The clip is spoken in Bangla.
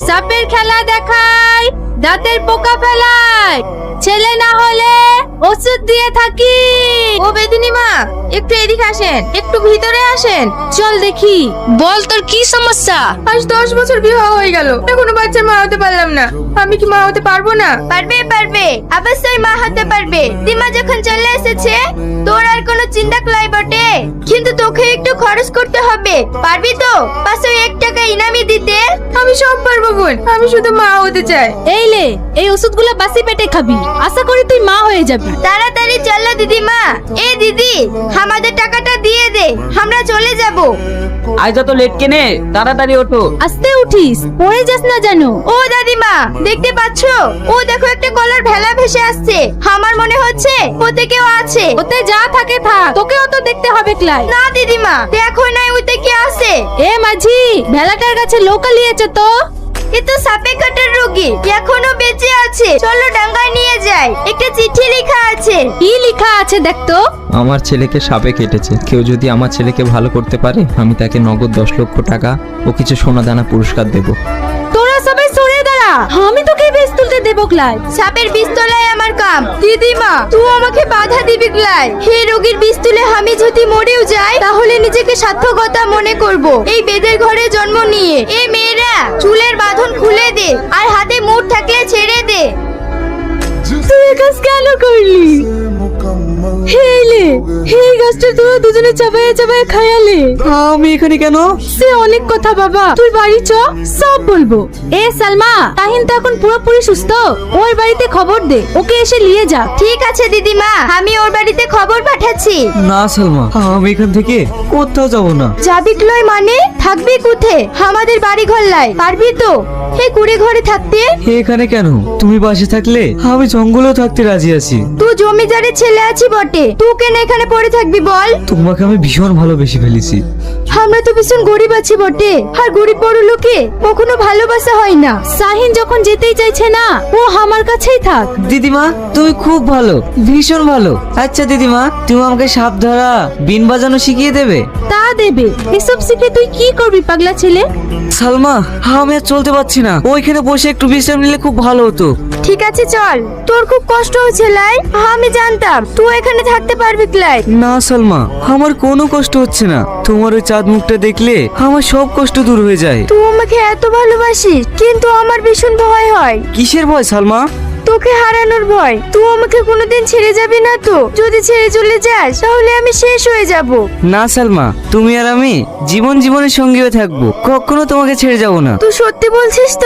সাপের খেলা দেখায়, দাঁতের পোকা ফেলায়, ছেলে না হলে ওষুধ দিয়ে থাকি। ও বেদিনী মা, একটু এদিকে আসেন, একটু ভিতরে আসেন। চল দেখি, বল তোর কি সমস্যা। আজ 10 বছর বিবাহ হয়ে গেল, এখনো বাচ্চার মা হতে পারলাম না। আমি কি মা হতে পারবো না? পারবে পারবে, অবশ্যই মা হতে পারবে। দিমা যখন চলে এসেছে তোর আর কোনো চিন্তা ক্লাই বটে, কিন্তু তোকে একটু খরচ করতে হবে। পারবি তো 501 টাকা ইনামি দিতে? আমি সব পারবো বোন, আমি শুধু মা হতে চাই। এই লে, এই ওষুধগুলো বাসি পেটে খাবি, আশা করি তুই মা হয়ে যাবি। তাড়াতাড়ি চলো দিদিমা। এ দিদি, আমাদের টাকাটা দিয়ে দে, আমরা চলে যাব। আজ তো লেট কেনে, তাড়াতাড়ি ওঠো। আস্তে উঠিস, পড়ে যাস না জানো। ও দাদিমা, দেখতে পাচ্ছো? ও দেখো, একটা কলার ভেলা ভেসে আসছে। আমার মনে হচ্ছে ওতে কেউ আছে। ওতে যা থাকে থাক, তোকেও তো দেখতে হবে ক্লাই। না দিদিমা, দেখো না ওতে কে আছে। এ মাঝি, ভেলাটার কাছে লোকা লিয়েছে তো। এ তো সাপে কাটার রোগী, এখনো বেঁচে আছে। চলো ডাঙ্গায় নিয়ে যাই, একটা চিঠি লেখা আছে। কি লেখা আছে দেখতো। আমার ছেলেকে সাপে কেটেছে, কেউ যদি আমার ছেলেকে ভালো করতে পারে আমি তাকে নগদ 10 লক্ষ টাকা ও কিছু সোনা দানা পুরস্কার দেব। তোরা সবাই সরে দাঁড়া, আমি তোকে বেশ তুলতে দেবো ক্লাই। সাপের বিষ তোলাই আমার কাম। দিদিমা, তুই আমাকে বাধা দিবি ক্লাই। হে রোগীর বিষ তুলে আমি যদি মরেও যাই, তাহলে নিজেকে সার্থকতা মনে করব। এই বেদের ঘরে জন্ম নিয়ে। এই মেয়েরা, চুলের বাঁধন খুলে দে, আর হাতে মুঠ থাকলে ছেড়ে দে। তুই এ কাজ কেন করলি? হেলে, এই গাছটা তোরা দুজনে চাবায়ে চাবায়ে খায়ালে। আমি এখানে কেন? সে অনেক কথা বাবা, তুই বাড়ি চ, সব বলবো। এ সালমা, তাহিন তো এখন পুরোপুরি সুস্থ, ওর বাড়িতে খবর দে, ওকে এসে নিয়ে যা। ঠিক আছে দিদিমা, আমি ওর বাড়িতে খবর পাঠাচ্ছি। না সালমা, আমি এখান থেকে কোথাও যাব না। যাবি ক্লয় মানে? থাকবি কুথে? আমাদের বাড়ি ঘর লাই, পারবি তো এই কুড়ে ঘরে থাকতে? এখানে কেন? তুমি বাসে থাকলে আমি জঙ্গলেও থাকতে রাজি আছি। তুই জমিদারের ছেলে আছি বটে, তুই কেন এখানে পড়ে থাকবি বল? তোমাকে আমি ভীষণ ভালোবেসে ফেলেছি। আমরা তো ভীষণ গরিব আছি বটে, আর গরিব বড় লোকে কখনো ভালোবাসা হয় না। সাহিন যখন যেতেই চাইছে না, ও আমার কাছেই থাক। দিদিমা, তুমি খুব ভালো, ভীষণ ভালো। আচ্ছা দিদিমা, তুমি আমাকে সাপ ধরা, বিন বাজানো শিখিয়ে দেবে? তা দেবে। এসব শিখে তুই কি করবি পাগলা ছেলে? সালমা, আমি আর চলতে পারছি না, ওইখানে বসে একটু বিশ্রাম নিলে খুব ভালো হতো। ঠিক আছে চল, তোর খুব কষ্ট হচ্ছে লাই, আমি জানতাম তুই এখানে থাকতে পারবি ক্লাই। না সালমা, আমার কোনো কষ্ট হচ্ছে না। তোমার ওই চাঁদ মুখটা দেখলে আমার সব কষ্ট দূর হয়ে যায়। তুই আমাকে এত ভালোবাসিস, কিন্তু আমার ভীষণ ভয় হয়। কিসের ভয় সালমা? তোকে হারানোর ভয়। তুই আমাকে কোনোদিন ছেড়ে যাবি না তো? যদি ছেড়ে চলে যাস তাহলে আমি শেষ হয়ে যাব। না সালমা, তুমি আর আমি জীবনের সঙ্গীও থাকবো, কখনো তোমাকে ছেড়ে যাব না। তুই সত্যি বলছিস তো?